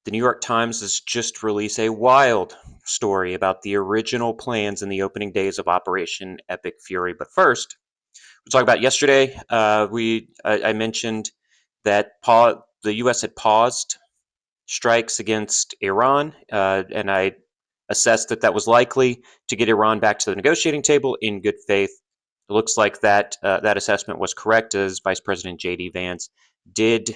The New York Times has just released a wild story about the original plans in the opening days of Operation Epic Fury. But first, we'll talk about yesterday. I mentioned that the U.S. had paused strikes against Iran, and I assessed that that was likely to get Iran back to the negotiating table in good faith. It looks like that assessment was correct, as Vice President J.D. Vance did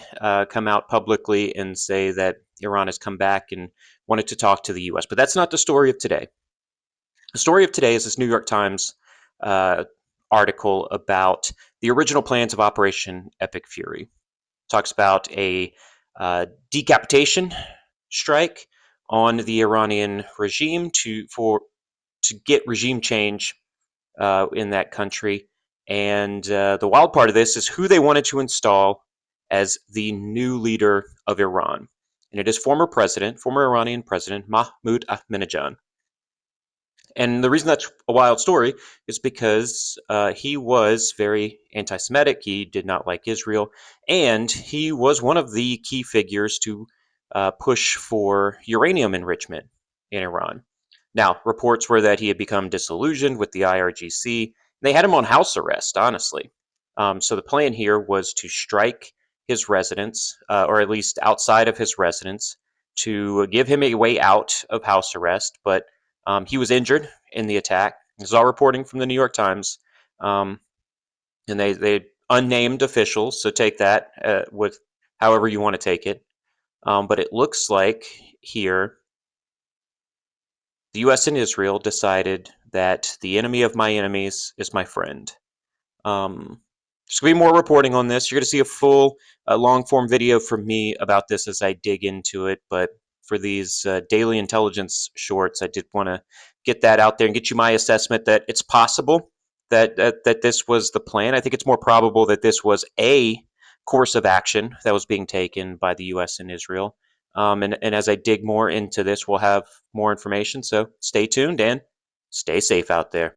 come out publicly and say that Iran has come back and wanted to talk to the U.S. But that's not the story of today. The story of today is this New York Times article about the original plans of Operation Epic Fury. It talks about a decapitation strike on the Iranian regime to get regime change in that country. And the wild part of this is who they wanted to install as the new leader of Iran. And it is former Iranian President Mahmoud Ahmadinejad. And the reason that's a wild story is because he was very anti-Semitic. He did not like Israel. And he was one of the key figures to push for uranium enrichment in Iran. Now, reports were that he had become disillusioned with the IRGC. They had him on house arrest, honestly. So the plan here was to strike his residence, or at least outside of his residence, to give him a way out of house arrest. But he was injured in the attack. This is all reporting from the New York Times. And they unnamed officials, so take that with however you want to take it. But it looks like here the U.S. and Israel decided that the enemy of my enemies is my friend. There's going to be more reporting on this. You're going to see a full long-form video from me about this as I dig into it. But for these daily intelligence shorts, I did want to get that out there and get you my assessment that it's possible that this was the plan. I think it's more probable that this was a course of action that was being taken by the U.S. and Israel. And as I dig more into this, we'll have more information. So stay tuned and stay safe out there.